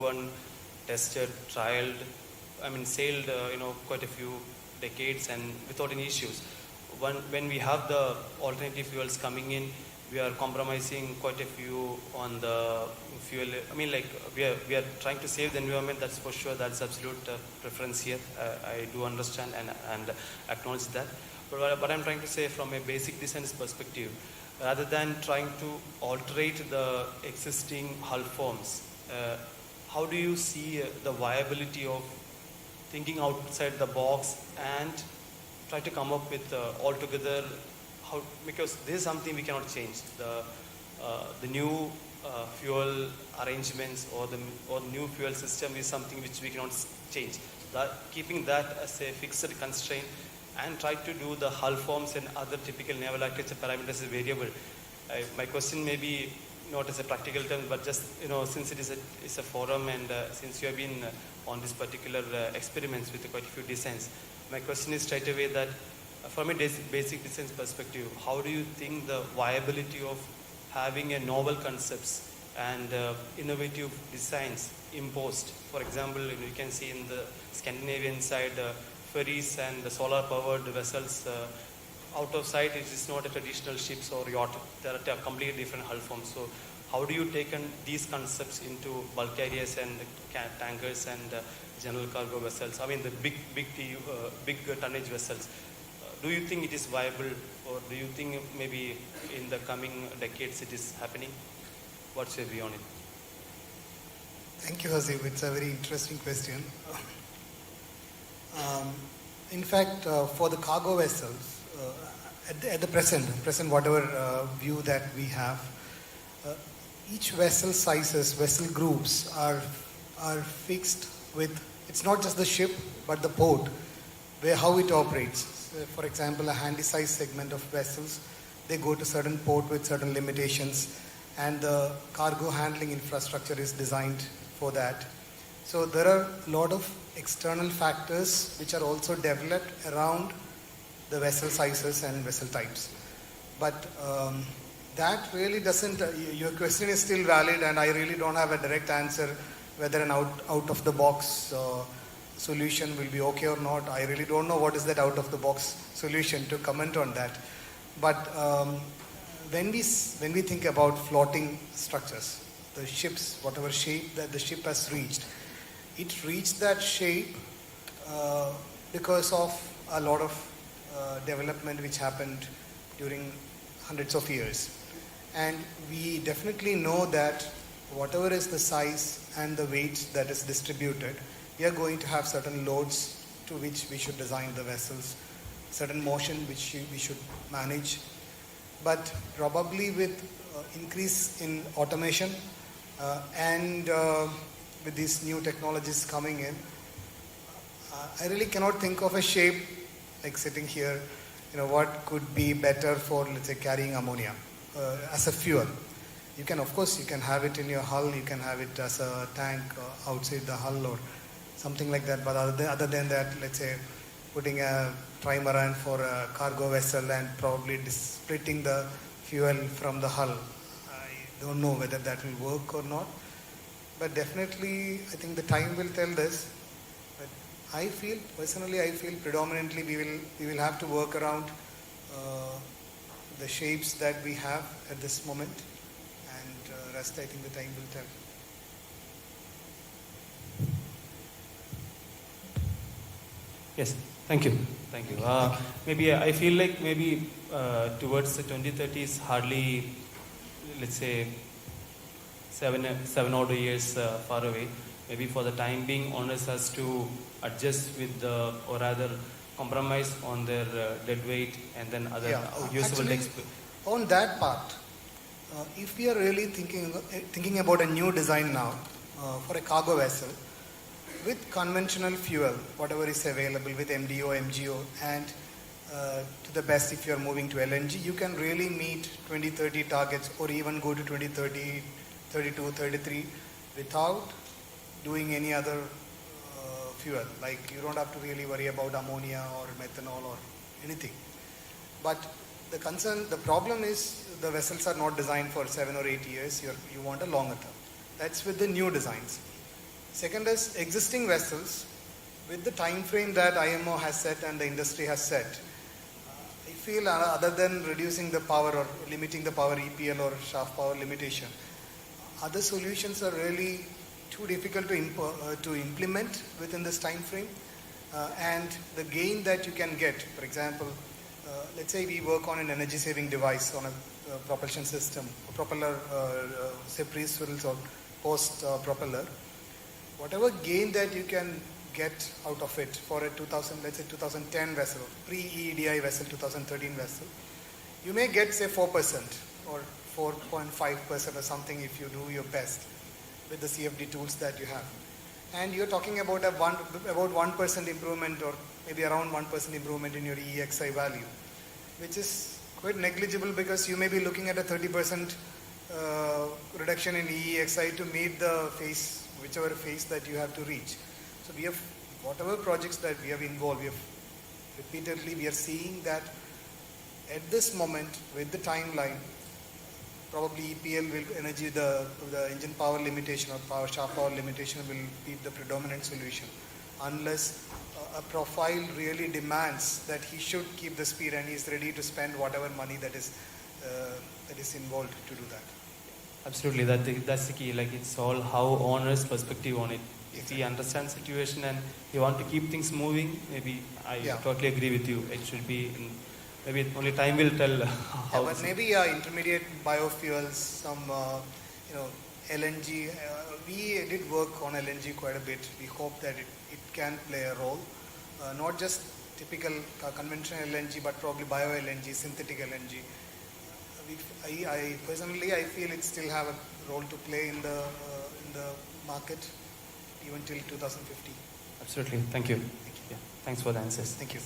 proven, tested, trialed, sailed, quite a few decades and without any issues. When we have the alternative fuels coming in, we are compromising quite a few on the fuel. We are trying to save the environment. That's for sure. That's absolute preference here. I do understand and acknowledge that. But what I'm trying to say from a basic design perspective, rather than trying to alterate the existing hull forms, how do you see the viability of thinking outside the box and try to come up with altogether because this is something we cannot change. The new fuel arrangements or the new fuel system is something which we cannot change. Keeping that as a fixed constraint and try to do the hull forms and other typical naval architecture parameters as a variable. My question may be not as a practical term, but just since it is a forum and since you have been on this particular experiments with quite a few designs, my question is straight away that from a basic design perspective, how do you think the viability of having a novel concepts and innovative designs imposed? For example, you can see in the Scandinavian side, ferries and the solar-powered vessels, out of sight, it is not a traditional ships or yacht. They are completely different hull forms. So how do you take these concepts into bulk carriers and tankers and general cargo vessels? The big tonnage vessels. Do you think it is viable, or do you think maybe in the coming decades it is happening? What's your view on it? Thank you, Hasib. It's a very interesting question. In fact, for the cargo vessels, at the present whatever view that we have, each vessel sizes, vessel groups are fixed with, it's not just the ship, but the port, how it operates. For example, a handy-size segment of vessels, they go to certain port with certain limitations, and the cargo handling infrastructure is designed for that. So there are a lot of external factors which are also developed around the vessel sizes and vessel types. But that really doesn't, your question is still valid, and I really don't have a direct answer whether an out-of-the-box solution will be okay or not. I really don't know what is that out-of-the-box solution to comment on that. But when we think about floating structures, the ships, whatever shape that the ship has reached, it reached that shape because of a lot of development which happened during hundreds of years. And we definitely know that whatever is the size and the weight that is distributed, we are going to have certain loads to which we should design the vessels, certain motion which we should manage. But probably with increase in automation and with these new technologies coming in, I really cannot think of a shape like sitting here, what could be better for, let's say, carrying ammonia as a fuel. You can, of course, you can have it in your hull, you can have it as a tank outside the hull or something like that. But other than that, let's say, putting a trimaran for a cargo vessel and probably splitting the fuel from the hull, I don't know whether that will work or not. But definitely, I think the time will tell this. But personally, I feel predominantly we will have to work around the shapes that we have at this moment, and rest I think the time will tell. Yes, thank you. Thank you. Maybe I feel like maybe towards the 2030s, hardly, let's say, seven odd years far away. Maybe for the time being, owners has to adjust with or rather compromise on their dead weight and then other usable on that part, if we are really thinking about a new design now for a cargo vessel with conventional fuel, whatever is available with MDO, MGO, and to the best if you are moving to LNG, you can really meet 2030 targets or even go to 2030, 32, 33 without doing any other fuel. Like you don't have to really worry about ammonia or methanol or anything. But the problem is the vessels are not designed for 7 or 8 years. You want a longer term. That's with the new designs. Second is existing vessels with the time frame that IMO has set and the industry has set. I feel other than reducing the power or limiting the power EPL or shaft power limitation, other solutions are really too difficult to implement within this time frame. And the gain that you can get, for example, let's say we work on an energy saving device on a propulsion system, a propeller, say pre-swirls or post propeller. Whatever gain that you can get out of it for a let's say 2010 vessel, pre-EEDI vessel, 2013 vessel, you may get say 4% or 4.5% or something if you do your best with the CFD tools that you have. And you're talking about about 1% improvement or maybe around 1% improvement in your EEXI value, which is quite negligible because you may be looking at a 30% reduction in EEXI to meet the phase, whichever phase that you have to reach. So we have, whatever projects that we have involved, we are seeing that at this moment with the timeline, probably EPL will the engine power limitation or shaft power limitation will be the predominant solution, unless a profile really demands that he should keep the speed and he is ready to spend whatever money that is involved to do that. Absolutely, that's the key. Like, it's all how owner's perspective on it. If he understands situation and he want to keep things moving, maybe I totally agree with you. It should be maybe only time will tell how. Yeah, but maybe intermediate biofuels, some LNG. We did work on LNG quite a bit. We hope that it can play a role, not just typical conventional LNG, but probably bio LNG, synthetic LNG. I personally feel it still have a role to play in the market even till 2050. Absolutely. Thank you. Yeah. Thanks for the answers. Thank you.